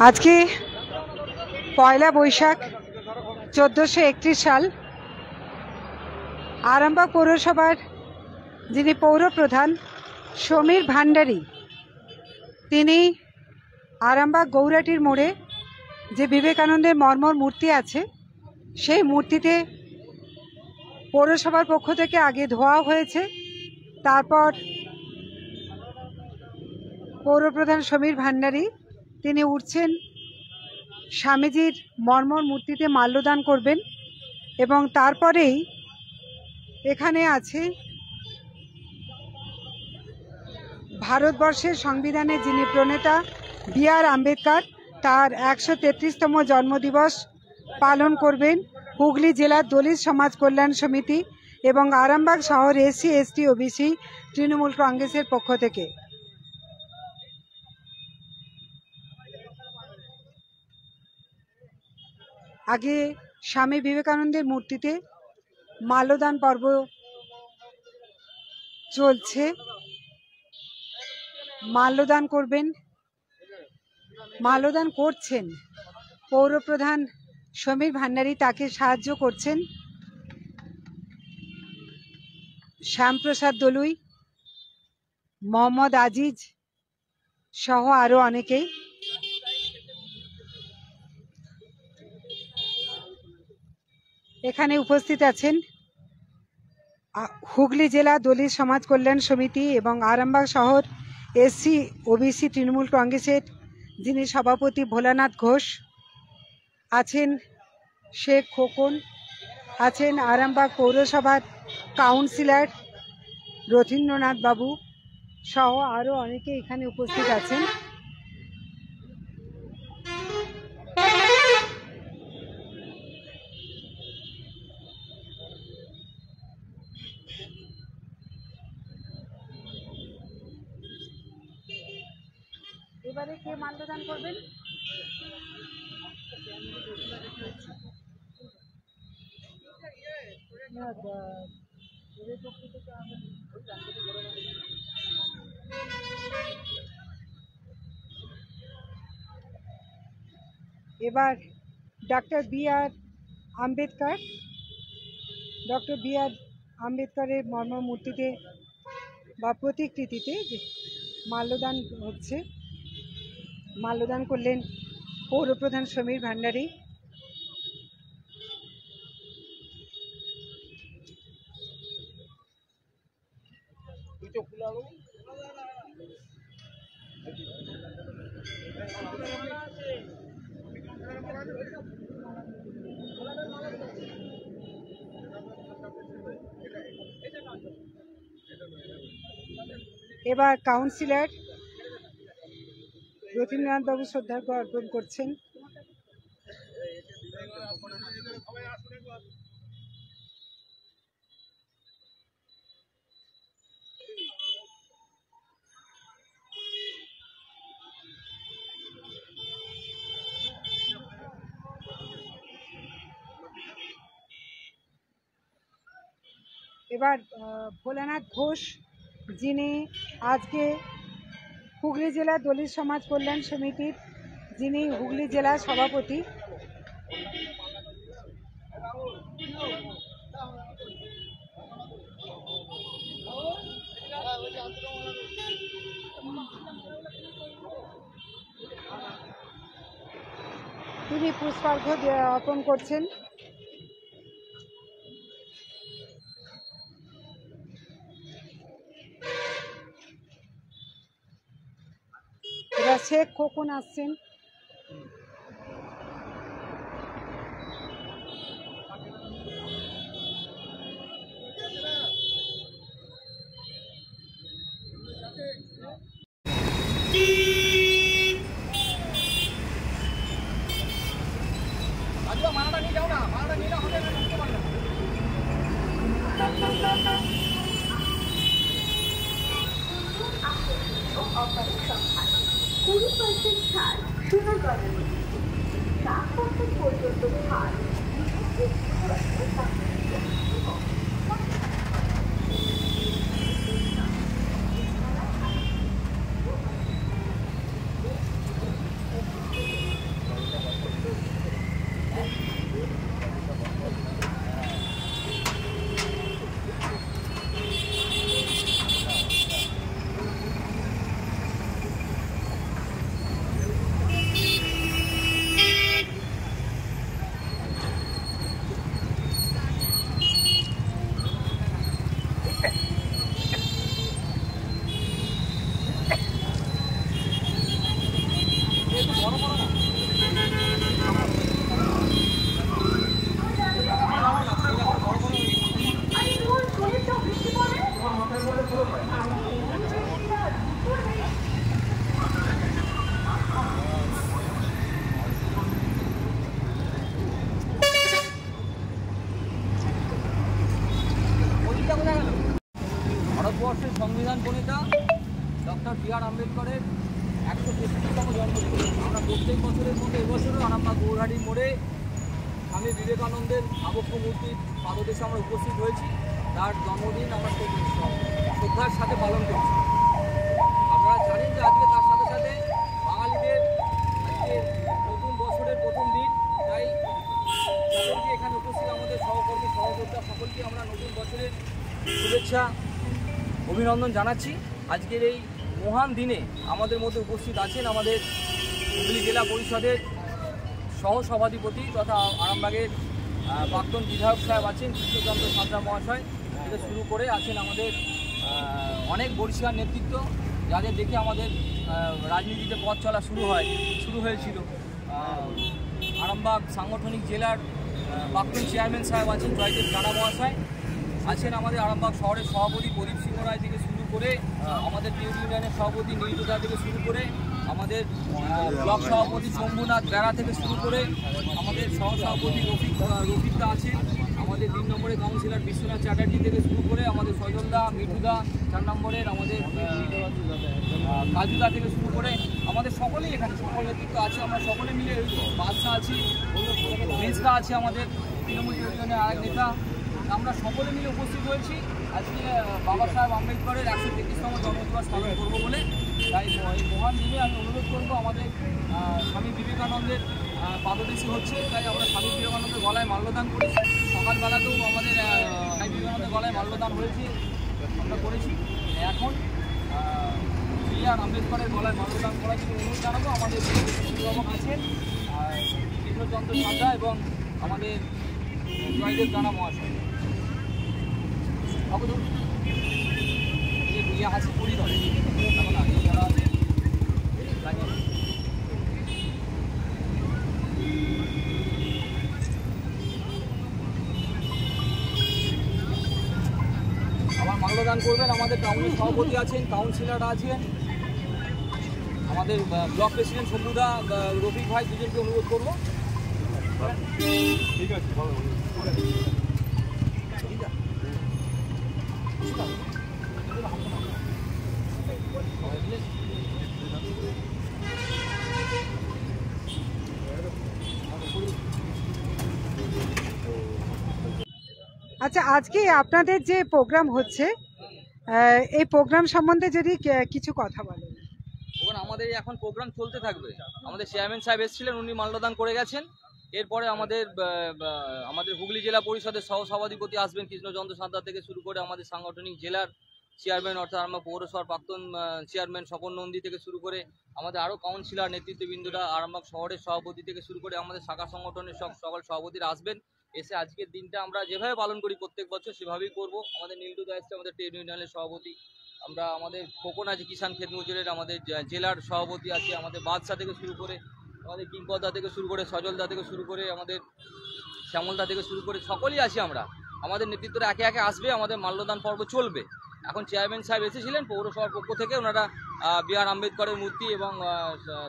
আজকে পয়লা বৈশাখ 1431 সাল। আরামবাগ পৌরসভার যিনি পৌরপ্রধান সমীর ভান্ডারী, তিনি আরামবাগ গৌরাটির মোড়ে যে বিবেকানন্দের মর্মর মূর্তি আছে, সেই মূর্তিতে পৌরসভার পক্ষ থেকে আগে ধোয়া হয়েছে। তারপর পৌরপ্রধান সমীর ভান্ডারী তিনি উঠছেন, স্বামীজির মর্মর মূর্তিতে মাল্যদান করবেন এবং তারপরেই এখানে আছে ভারতবর্ষের সংবিধানের যিনি প্রণেতা বি.আর. আম্বেদকর, তার 133তম জন্মদিবস পালন করবেন হুগলি জেলার দলিত সমাজ কল্যাণ সমিতি এবং আরামবাগ শহর এসসি এসটি ওবিসি তৃণমূল কংগ্রেসের পক্ষ থেকে। আগে স্বামী বিবেকানন্দের মূর্তিতে মাল্যদান পর্ব চলছে। মাল্যদান করছেন পৌরপ্রধান সমীর ভান্ডারী, তাকে সাহায্য করছেন শ্যামপ্রসাদ দলুই, মোহাম্মদ আজিজ সহ আরো অনেকেই। এখানে উপস্থিত আছেন হুগলি জেলা দলিত সমাজ কল্যাণ সমিতি এবং আরামবাগ শহর এসসি ওবিসি তৃণমূল কংগ্রেসের যিনি সভাপতি ভোলানাথ ঘোষ, আছেন শেখ খোকন, আছেন আরামবাগ পৌরসভার কাউন্সিলর রথীন্দ্রনাথ বাবু সহ আরো অনেকে এখানে উপস্থিত আছেন। এবারে কে মাল্যদান করবেন? এবার ডক্টর বি.আর. আম্বেদকরের মর্মর মূর্তিতে বা প্রতিকৃতিতে মাল্যদান হচ্ছে। মাল্যদান করলেন পৌরপ্রধান সমীর ভান্ডারী। এবার কাউন্সিলর রথীন্দ্রনাথ বাবু শ্রদ্ধার্ঘ্য অর্পণ করছেন। এবার ভোলানাথ ঘোষ, যিনি আজকে হুগলি জেলা দলিত সমাজ কল্যাণ সমিতির যিনি হুগলি জেলা সভাপতি, তিনি পুষ্পার্ঘ্য অর্পণ করছেন। এবার শেখ খোকন আসছেন। ভারতবর্ষের সংবিধান প্রণেতা ডক্টর বি.আর. আম্বেদকরের 163তম জন্মদিন। আমরা প্রত্যেক বছরের মতো এবছরও আরামবাগ গৌরহাটির মোড়ে স্বামী বিবেকানন্দের আবক্ষ মূর্তির পাদদেশে আমরা উপস্থিত হয়েছি। তার জন্মদিন আমরা শ্রদ্ধার সাথে পালন করছি। আপনারা জানেন যে আজকে তার সাথে সাথে বাঙালিদের আজকে নতুন বছরের প্রথম দিন। তাই সকলকে এখানে উপস্থিত আমাদের সহকর্মী সহযোদ্ধা সকলকে আমরা নতুন বছরের শুভেচ্ছা অভিনন্দন জানাচ্ছি। আজকের এই মহান দিনে আমাদের মধ্যে উপস্থিত আছেন আমাদের হুগলি জেলা পরিষদের সহসভাধিপতি তথা আরামবাগের প্রাক্তন বিধায়ক সাহেব আছেন কৃষ্ণচন্দ্র সাঁতরা মহাশয় থেকে শুরু করে আছেন আমাদের অনেক বরিষ্কার নেতৃত্ব, যাদের দেখে আমাদের রাজনীতিতে পথ চলা শুরু হয়েছিল। আরামবাগ সাংগঠনিক জেলার প্রাক্তন চেয়ারম্যান সাহেব আছেন জয়দেব জানা মহাশয়, আছেন আমাদের আরামবাগ শহরের সভাপতি প্রদীপ সিংহ রায় থেকে শুরু করে আমাদের ট্রেড ইউনিয়নের সভাপতি নীলদা থেকে শুরু করে আমাদের ব্লক সভাপতি শম্ভুনাথ বেড়া থেকে শুরু করে আমাদের সহসভাপতি রফিকদা আছেন, আমাদের 3 নম্বরের কাউন্সিলর বিশ্বনাথ চ্যাটার্জি থেকে শুরু করে আমাদের সজলদা, মিঠুদা, 4 নম্বরের আমাদের কাজুদা থেকে শুরু করে আমাদের সকলেই এখানে সকল নেতৃত্ব আছে। আমরা সকলে মিলে বাদশা আছি, মেজদা আছে আমাদের তৃণমূল ইউনিয়নের আরেক নেতা। আমরা সকলে মিলে উপস্থিত হয়েছি আজকে বাবা সাহেব আম্বেদকরের 133তম জন্মদিবস পালন করবো বলে। তাই এই মহান দিনে আমি অনুরোধ করবো আমাদের স্বামী বিবেকানন্দের পাদদেশী হচ্ছে, তাই আমরা স্বামী বিবেকানন্দের গলায় মাল্যদান করেছি। সকালবেলাতেও আমাদের স্বামী বিবেকানন্দের গলায় মাল্যদান হয়েছে, আমরা করেছি। এখন বি.আর. আম্বেদকরের গলায় মাল্যদান করার জন্য অনুরোধ জানাবো। আমাদের অভিভাবক আছেন কৃষ্ণচন্দ্র সাঁতরা এবং আমাদের জয়দেব জানা মহাশয়। হাসি পরি ধরে যারা আছে আবার মাল্যদান করবেন আমাদের টাউনের সভাপতি আছেন, কাউন্সিলর আছেন, আমাদের ব্লক প্রেসিডেন্ট শম্ভুদা, রফিক ভাই, দুজনকে অনুরোধ করবো। ঠিক আছে, আচ্ছা, আজকে আপনাদের যে প্রোগ্রাম হচ্ছে এই প্রোগ্রাম সম্বন্ধে যদি কিছু কথা বলেন। দেখুন, আমাদের এখন প্রোগ্রাম চলতে থাকবে। আমাদের চেয়ারম্যান সাহেব এসেছিলেন, উনি মাল্যদান করে গেছেন। এরপরে আমাদের হুগলি জেলা পরিষদের সহসভাধিপতি আসবেন কৃষ্ণচন্দ্র সাঁতরা থেকে শুরু করে আমাদের সাংগঠনিক জেলার চেয়ারম্যান অর্থাৎ আরামবাগ পৌরসভার প্রাক্তন চেয়ারম্যান স্বপন নন্দী থেকে শুরু করে আমাদের আরও কাউন্সিলর নেতৃত্ববৃন্দরা, আরামবাগ শহরের সভাপতি থেকে শুরু করে আমাদের শাখা সংগঠনের সকল সভাপতিরা আসবেন। এসে আজকের দিনটা আমরা যেভাবে পালন করি প্রত্যেক বছর সেভাবেই করব। আমাদের নীলদা এসছে, আমাদের ট্রেড ইউনিয়নের সভাপতি। আমরা আমাদের খোকন আছে কিষাণ ক্ষেত মজুরের আমাদের জেলার সভাপতি আছে, আমাদের বাদশা থেকে শুরু করে আমাদের কিংকরদা থেকে শুরু করে সজলদা থেকে শুরু করে আমাদের শ্যামলদা থেকে শুরু করে সকলেই আছি আমরা। আমাদের নেতৃত্বরা একে একে আসবে, আমাদের মাল্যদান পর্ব চলবে। এখন চেয়ারম্যান সাহেব এসেছিলেন পৌরসভার পক্ষ থেকে, ওনারা বি.আর. আম্বেদকরের মূর্তি এবং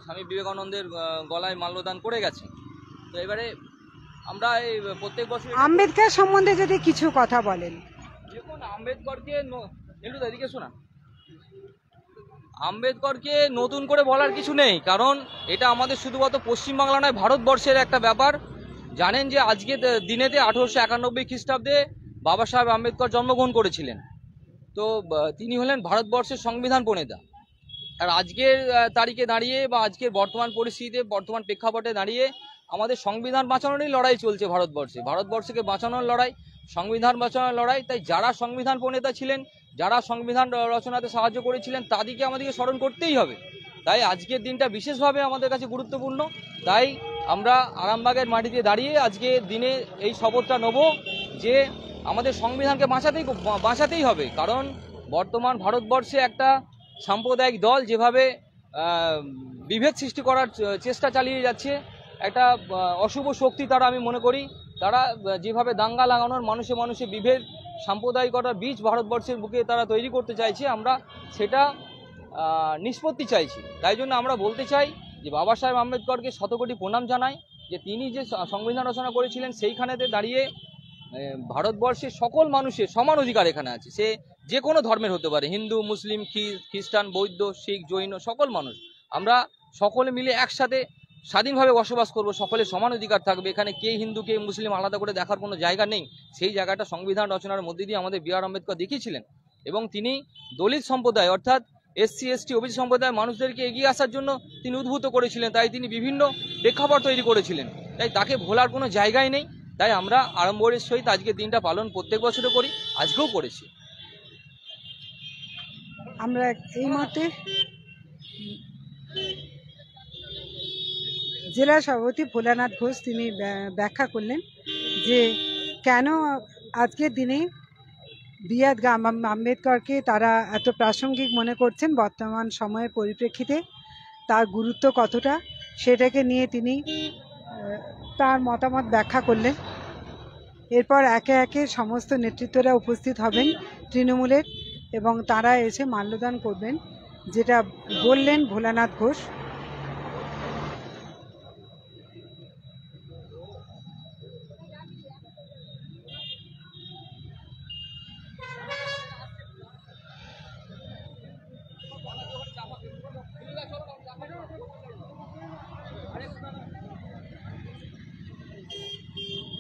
স্বামী বিবেকানন্দের গলায় মাল্যদান করে গেছে। তো এবারে আমরা এই প্রত্যেক বছর আম্বেদকর সম্বন্ধে যদি কিছু কথা বলেন। দেখুন, আম্বেদকরকে নতুন করে বলার কিছু নেই, কারণ এটা আমাদের শুধুমাত্র পশ্চিমবাংলা নয়, ভারতবর্ষের একটা ব্যাপার। জানেন যে আজকে দিনেতে 1891 খ্রিস্টাব্দে বাবা সাহেব আম্বেদকর জন্মগ্রহণ করেছিলেন। তো তিনি হলেন ভারতবর্ষের সংবিধান প্রণেতা। আর আজকের তারিখে দাঁড়িয়ে বা আজকের বর্তমান পরিস্থিতিতে, বর্তমান প্রেক্ষাপটে দাঁড়িয়ে আমাদের সংবিধান বাঁচানোরই লড়াই চলছে ভারতবর্ষকে বাঁচানোর লড়াই, সংবিধান বাঁচানোর লড়াই। তাই যারা সংবিধান প্রণেতা ছিলেন, যারা সংবিধান রচনাতে সাহায্য করেছিলেন, তাদেরকে আমাদেরকে স্মরণ করতেই হবে। তাই আজকের দিনটা বিশেষভাবে আমাদের কাছে গুরুত্বপূর্ণ। তাই আমরা আরামবাগের মাটিতে দাঁড়িয়ে আজকে দিনে এই শপথটা নেব যে আমাদের সংবিধানকে বাঁচাতেই হবে। কারণ বর্তমান ভারতবর্ষে একটা সাম্প্রদায়িক দল যেভাবে বিভেদ সৃষ্টি করার চেষ্টা চালিয়ে যাচ্ছে। একটা অশুভ শক্তি তারা, আমি মনে করি তারা যেভাবে দাঙ্গা লাগানোর, মানুষে মানুষে বিভেদ, সাম্প্রদায়িকতার বীজ ভারতবর্ষের বুকে তারা তৈরি করতে চাইছে, আমরা সেটা নিষ্পত্তি চাইছি। তাই জন্য আমরা বলতে চাই যে বাবা সাহেব আম্বেদকরকে শতকোটি প্রণাম জানাই, যে তিনি যে সংবিধান রচনা করেছিলেন সেইখানেতে দাঁড়িয়ে ভারতবর্ষের সকল মানুষের সমান অধিকার এখানে আছে। সে যে কোনো ধর্মের হতে পারে, হিন্দু, মুসলিম, খ্রিস্টান, বৌদ্ধ, শিখ, জৈন, সকল মানুষ আমরা সকলে মিলে একসাথে স্বাধীনভাবে বসবাস করব, সকলের সমান অধিকার থাকবে। এখানে কে হিন্দু কে মুসলিম আলাদা করে দেখার কোনো জায়গা নেই। সেই জায়গাটা সংবিধান রচনার মধ্যে দিয়ে আমাদের বি আর আম্বেদকর দেখিয়েছিলেন, এবং তিনি দলিত সম্প্রদায় অর্থাৎ SC ST ওবিসি সম্প্রদায়ের মানুষদেরকে এগিয়ে আসার জন্য তিনি উদ্বুদ্ধ করেছিলেন। তাই তিনি বিভিন্ন প্রেক্ষাপট তৈরি করেছিলেন, তাই তাকে ভোলার কোনো জায়গায় নেই। তাই আমরা আড়ম্বরের সহিত আজকের দিনটা পালন প্রত্যেক বছরে করি, আজকেও করেছি। আমরা এই মুহূর্তে জেলা সভাপতি ভোলানাথ ঘোষ তিনি ব্যাখ্যা করলেন যে কেন আজকের দিনে বি.আর. আম্বেদকরকে তারা এত প্রাসঙ্গিক মনে করছেন বর্তমান সময়ের পরিপ্রেক্ষিতে, তার গুরুত্ব কতটা সেটাকে নিয়ে তিনি তার মতামত ব্যাখ্যা করলেন। এরপর একে একে সমস্ত নেতৃত্বরা উপস্থিত হবেন তৃণমূলের, এবং তারা এসে মাল্যদান করবেন, যেটা বললেন ভোলানাথ ঘোষ।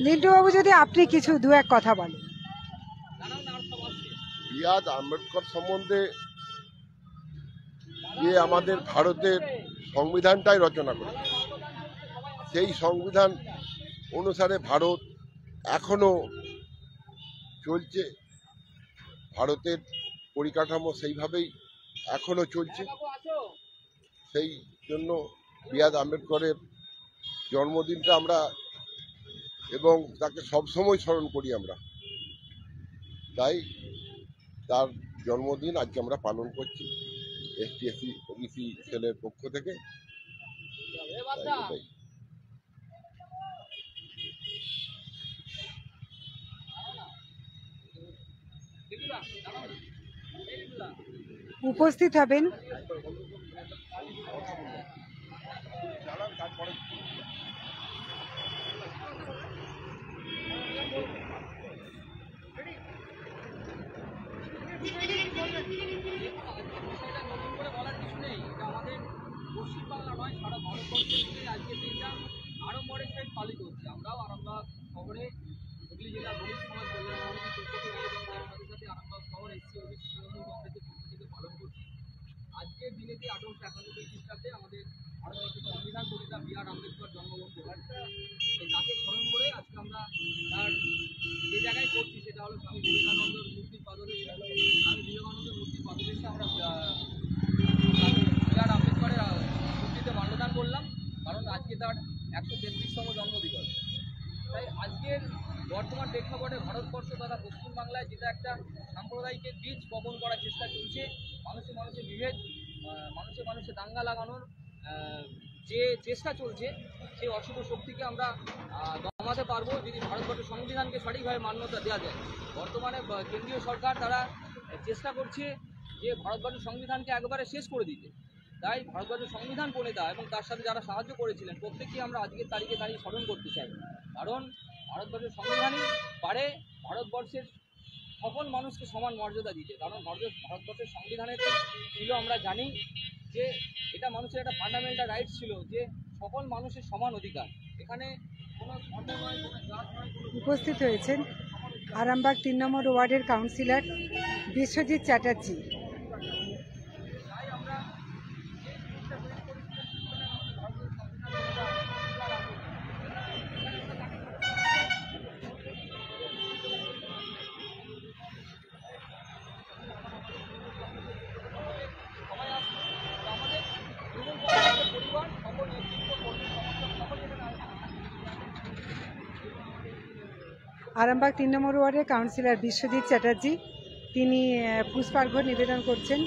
লিন্টুবাবু, যদি আপনি কিছু দু এক কথা বলেন। বি.আর. আম্বেদকর সম্বন্ধে যে আমাদের ভারতের সংবিধানটাই রচনা করেছে, সেই সংবিধান অনুসারে ভারত এখনো চলছে, ভারতের পরিকাঠামো সেইভাবেই এখনো চলছে। সেই জন্য বি.আর. আম্বেদকরের জন্মদিনটা আমরা এবং তাকে সবসময় স্মরণ করি আমরা, তাই তার জন্মদিন আজকে আমরা পালন করছি ST SC ওবিসি সেলের পক্ষ থেকে। উপস্থিত হবেন পশ্চিমবাংলা নয়, সারা ভারতবর্ষের মধ্যে আজকের দিনটা আড়ম্বরের সহিত পালিত হচ্ছে। আমরাও আরামবাগ শহরে হুগলি জেলা দলিত সমাজ কল্যাণ সমিতির পক্ষ থেকে এবং তার সাথে সাথে আরামবাগ শহর SC ওবিসি তৃণমূল কংগ্রেসের পক্ষ থেকে পালন করছি। আজকের দিনেতে 1891 খ্রিস্টাব্দে আমাদের ভারতবর্ষের সংবিধান প্রণেতা বি.আর. আম্বেদকর জন্মগ্রহণ করেন। তাকে স্মরণ করে আজকে আমরা তার যে জায়গায় করছি সেটা হলো স্বামী বিবেকানন্দের মূর্তির পাদদেশে। স্বামী বিবেকানন্দের মূর্তির পাদদেশে আমরা বি.আর. আম্বেদকরের মূর্তিতে মাল্যদান করলাম, কারণ আজকে তার 133তম জন্মদিবস। তাই আজকের বর্তমান প্রেক্ষাপটে ভারতবর্ষ তথা পশ্চিমবাংলায় যেটা একটা সাম্প্রদায়িকের বীজ বপন করার চেষ্টা চলছে, মানুষে মানুষে বিভেদ, মানুষে মানুষে দাঙ্গা লাগানোর যে চেষ্টা চলছে, সেই অশুভ শক্তিকে আমরা দমাতে পারবো যদি ভারতবর্ষের সংবিধানকে সঠিকভাবে মান্যতা দেওয়া যায়। বর্তমানে কেন্দ্রীয় সরকার তারা চেষ্টা করছে যে ভারতবর্ষের সংবিধানকে একবারে শেষ করে দিতে। তাই ভারতবর্ষের সংবিধান প্রণেতা এবং তার সাথে যারা সাহায্য করেছিলেন প্রত্যেককে আমরা আজকের তারিখে দাঁড়িয়ে স্মরণ করতে চাই, কারণ ভারতবর্ষের সংবিধানই পারে ভারতবর্ষের সকল মানুষকে সমান মর্যাদা দিতে। কারণ ভারতবর্ষের সংবিধানের ছিল, আমরা জানি যে এটা মানুষের একটা ফান্ডামেন্টাল রাইটস ছিল যে সকল মানুষের সমান অধিকার। এখানে কোনো ধর্ম নয়, কোনো জাত নয়। উপস্থিত হয়েছেন আরামবাগ 3 নম্বর ওয়ার্ডের কাউন্সিলর বিশ্বজিৎ চ্যাটার্জি। আরামবাগ 3 নম্বর ওয়ার্ডের কাউন্সিলর বিশ্বজিৎ চ্যাটার্জি তিনি পুষ্পার্ঘ্য নিবেদন করছেন।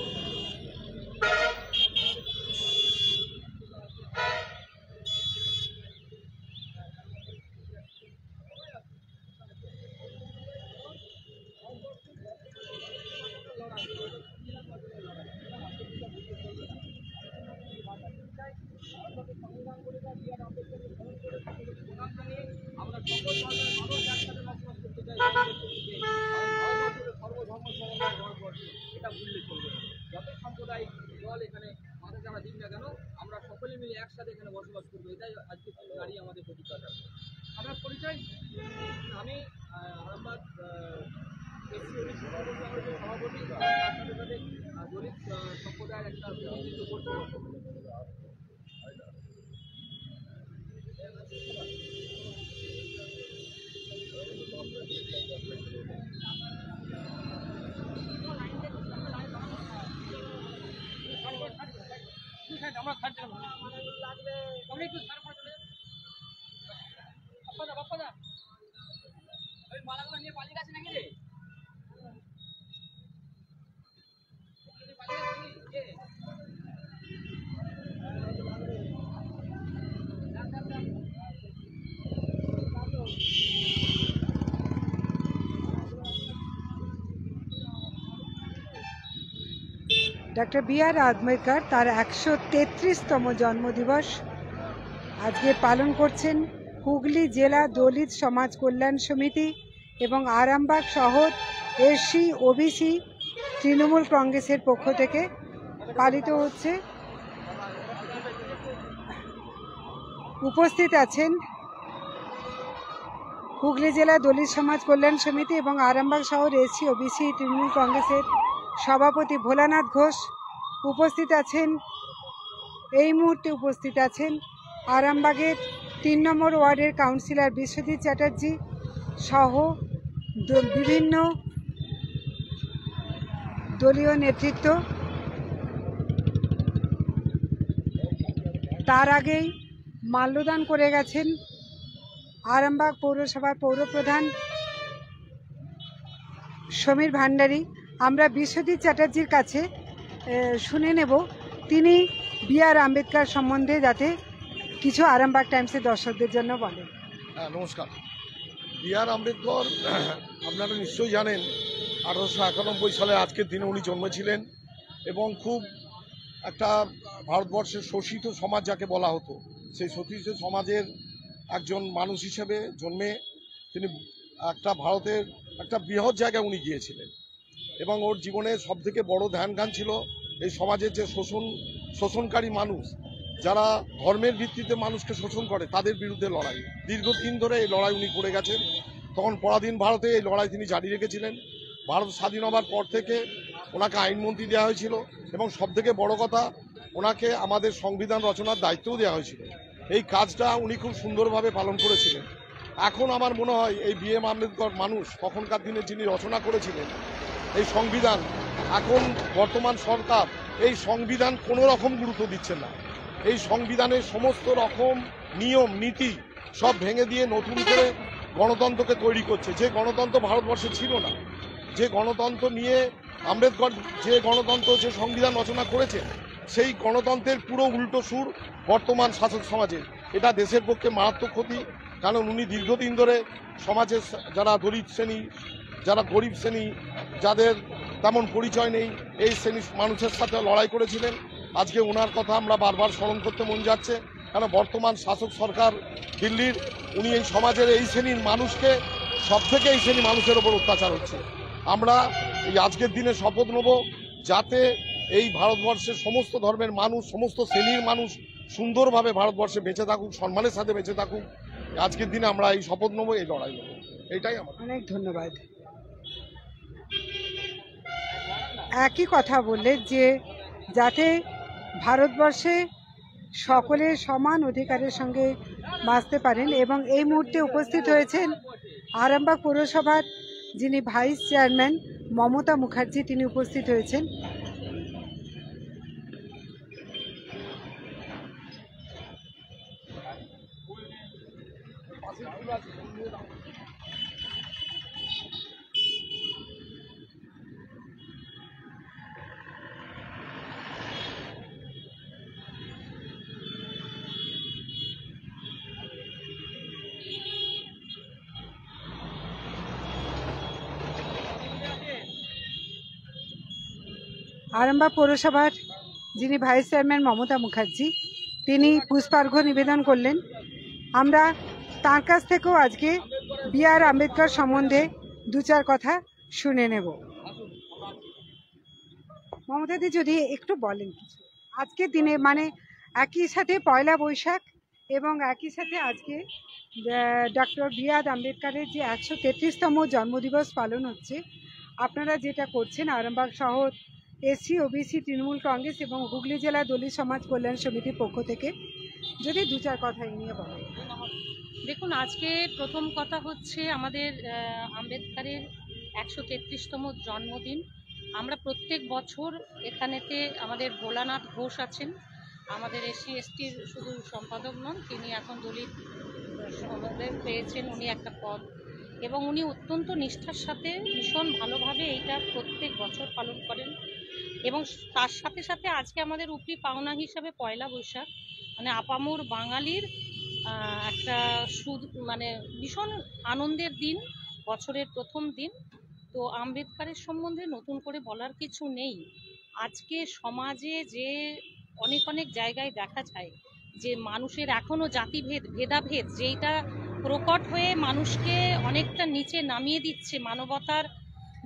আমরা সকল ধর্মের মানুষ একসাথে বসবাস করতে চাই সর্বধর্ম সমন্বয় ভারতবর্ষ, এটা ভুললে চলবে না। যতই সাম্প্রদায়িক দল এখানে মাথা চাড়া দিন না কেন, আমরা সকলে মিলে একসাথে এখানে বসবাস করবো, এটাই আজকে দাঁড়িয়ে আমাদের প্রতিজ্ঞা থাকবে। আপনার পরিচয়? আমি আরামবাগ এসসি সভাপতি, তার সাথে সাথে দলিত সম্প্রদায়ের একটা প্রতিনিধিত্ব করতে। আমরা থাকতে লাগবে, আমি একটু সার করে চলে যাবো। বাপ্পাদা ওই মালাগুলো নিয়ে পালিয়ে গেছে নাকি রে? ডক্টর বি আর আম্বেদকর তার 133তম জন্মদিবস আজকে পালন করছেন হুগলি জেলা দলিত সমাজ কল্যাণ সমিতি এবং আরামবাগ শহর এসসি ওবিসি তৃণমূল কংগ্রেসের পক্ষ থেকে পালিত হচ্ছে। উপস্থিত আছেন হুগলি জেলা দলিত সমাজ কল্যাণ সমিতি এবং আরামবাগ শহর এসসি ওবিসি তৃণমূল কংগ্রেসের সভাপতি ভোলানাথ ঘোষ। উপস্থিত আছেন এই মুহূর্তে উপস্থিত আছেন আরামবাগের 3 নম্বর ওয়ার্ডের কাউন্সিলর বিশ্বজিৎ চ্যাটার্জি সহ বিভিন্ন দলীয় নেতৃত্ব। তার আগেই মাল্যদান করে গেছেন আরামবাগ পৌরসভার পৌরপ্রধান সমীর ভান্ডারী। আমরা বিশ্বজিৎ চ্যাটার্জির কাছে শুনে নেব তিনি বি আর আম্বেদকর সম্বন্ধে যাতে কিছু আরামবাগ টাইমসের দর্শকদের জন্য বলেন। নমস্কার। বি আর আম্বেদকর আপনারা নিশ্চয়ই জানেন 1891 সালে আজকের দিনে উনি জন্মেছিলেন এবং খুব একটা ভারতবর্ষের শোষিত সমাজ যাকে বলা হতো সেই শোষিত সমাজের একজন মানুষ হিসেবে জন্মে তিনি ভারতের একটা বৃহৎ জায়গায় উনি গিয়েছিলেন এবং ওর জীবনের সবথেকে বড় ধ্যান ছিল এই সমাজের যে শোষণকারী মানুষ যারা ধর্মের ভিত্তিতে মানুষকে শোষণ করে তাদের বিরুদ্ধে লড়াই। দীর্ঘদিন ধরে এই লড়াই উনি করে গেছেন। তখন পরাধীন ভারতে এই লড়াই তিনি জারি রেখেছিলেন। ভারত স্বাধীন হবার পর থেকে ওনাকে আইনমন্ত্রী দেওয়া হয়েছিল এবং সবথেকে বড় কথা ওনাকে আমাদের সংবিধান রচনার দায়িত্বও দেওয়া হয়েছিল। এই কাজটা উনি খুব সুন্দরভাবে পালন করেছিলেন। এখন আমার মনে হয় এই বি এম আম্বেদকর মানুষ তখনকার দিনে যিনি রচনা করেছিলেন এই সংবিধান, এখন বর্তমান সরকার এই সংবিধান কোনো রকম গুরুত্ব দিচ্ছেন না। এই সংবিধানের সমস্ত রকম নিয়ম নীতি সব ভেঙে দিয়ে নতুন করে গণতন্ত্রকে তৈরি করছে, যে গণতন্ত্র ভারতবর্ষে ছিল না। যে গণতন্ত্র নিয়ে আম্বেদকর যে গণতন্ত্র যে সংবিধান রচনা করেছেন সেই গণতন্ত্রের পুরো উল্টো সুর বর্তমান শাসক সমাজের। এটা দেশের পক্ষে মারাত্মক ক্ষতি, কারণ উনি দীর্ঘদিন ধরে সমাজের যারা দলিত শ্রেণী, যারা গরিব শ্রেণী, যাদের তেমন পরিচয় নেই, এই শ্রেণীর মানুষের সাথে লড়াই করেছিলেন। আজকে ওনার কথা আমরা বারবার স্মরণ করতে মন যাচ্ছে, কারণ বর্তমান শাসক সরকার দিল্লির, উনি এই সমাজের এই শ্রেণীর মানুষকে সবথেকে এই শ্রেণীর মানুষের ওপর অত্যাচার হচ্ছে। আমরা এই আজকের দিনে শপথ নেব যাতে এই ভারতবর্ষের সমস্ত ধর্মের মানুষ, সমস্ত শ্রেণীর মানুষ সুন্দরভাবে ভারতবর্ষে বেঁচে থাকুক, সম্মানের সাথে বেঁচে থাকুক। আজকের দিনে আমরা এই শপথ নেব, এই লড়াই নেব। এটাই আমার। অনেক ধন্যবাদ। একই কথা বললেন যে যাতে ভারতবর্ষে সকলের সমান অধিকারের সঙ্গে বাঁচতে পারেন এবং এই মুহূর্তে উপস্থিত হয়েছেন আরামবাগ পৌরসভার যিনি ভাইস চেয়ারম্যান মমতা মুখার্জি, তিনি উপস্থিত হয়েছেন। আরামবাগ পৌরসভার যিনি ভাইস চেয়ারম্যান মমতা মুখার্জি, তিনি পুষ্পার্ঘ্য নিবেদন করলেন। আমরা তার কাছ থেকেও আজকে B.R. আম্বেদকর সম্বন্ধে দু চার কথা শুনে নেব। মমতাদি যদি একটু বলেন কিছু আজকের দিনে, মানে একই সাথে পয়লা বৈশাখ এবং একই সাথে আজকে ডক্টর B.R. আম্বেদকরের যে 133তম জন্মদিবস পালন হচ্ছে, আপনারা যেটা করছেন আরামবাগ শহর SC OBC তৃণমূল কংগ্রেস এবং হুগলি জেলা দলিত সমাজ কল্যাণ সমিতির পক্ষ থেকে যদি দু চার কথা এই নিয়ে বলেন। দেখুন, আজকে প্রথম কথা হচ্ছে আমাদের আম্বেদকরের 133তম জন্মদিন। আমরা প্রত্যেক বছর এখানেতে আমাদের ভোলানাথ ঘোষ আছেন, আমাদের SC STর শুধু সম্পাদক নন, তিনি এখন দলিত পেয়েছেন উনি একটা পদ, এবং উনি অত্যন্ত নিষ্ঠার সাথে ভীষণ ভালোভাবে এইটা প্রত্যেক বছর পালন করেন। এবং তার সাথে সাথে আজকে আমাদের উপরি পাওনা হিসাবে পয়লা বৈশাখ, মানে আপামর বাঙালির একটা মানে ভীষণ আনন্দের দিন, বছরের প্রথম দিন। তো আম্বেদকরের সম্বন্ধে নতুন করে বলার কিছু নেই। আজকে সমাজে যে অনেক অনেক জায়গায় দেখা যায় যে মানুষের এখনও জাতিভেদ, ভেদাভেদ যেটা প্রকট হয়ে মানুষকে অনেকটা নিচে নামিয়ে দিচ্ছে, মানবতার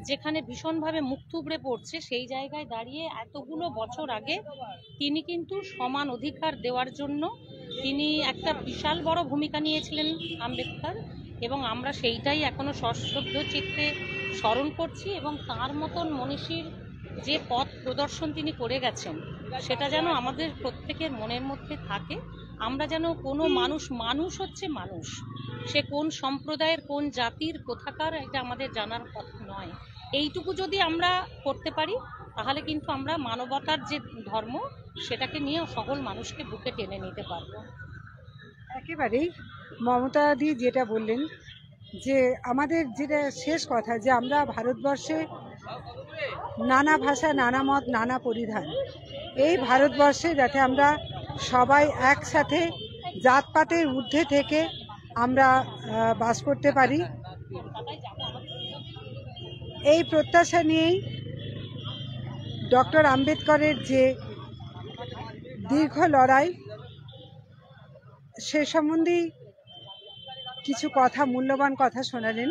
যেখানে ভীষণভাবে মুখ থুবড়ে পড়ছে, সেই জায়গায় দাঁড়িয়ে এতগুলো বছর আগে তিনি কিন্তু সমান অধিকার দেওয়ার জন্য তিনি একটা বিশাল বড় ভূমিকা নিয়েছিলেন আম্বেদকর, এবং আমরা সেইটাই এখনো সশ্রদ্ধ চিত্তে স্মরণ করছি। এবং তার মতন মনীষীর যে পথ প্রদর্শন তিনি করে গেছেন, সেটা যেন আমাদের প্রত্যেকের মনের মধ্যে থাকে। আমরা যেন কোনো মানুষ হচ্ছে মানুষ, সে কোন সম্প্রদায়ের, কোন জাতির, কোথাকার, এটা আমাদের জানার কথা নয়। এইটুকু যদি আমরা করতে পারি, তাহলে কিন্তু আমরা মানবতার যে ধর্ম, সেটাকে নিয়ে সকল মানুষকে বুকে টেনে নিতে পারবো। একেবারেই মমতাদি যেটা বললেন, যে আমাদের যেটা শেষ কথা, যে আমরা ভারতবর্ষে নানা ভাষা, নানা মত, নানা পরিধান, এই ভারতবর্ষে যাতে আমরা সবাই একসাথে জাতপাতের ঊর্ধ্বে থেকে আমরা বাস করতে পারি, এই প্রত্যাশা নিয়েই ডক্টর আম্বেদকরের যে দীর্ঘ লড়াই, সে সম্বন্ধেই কিছু কথা, মূল্যবান কথা শোনালেন।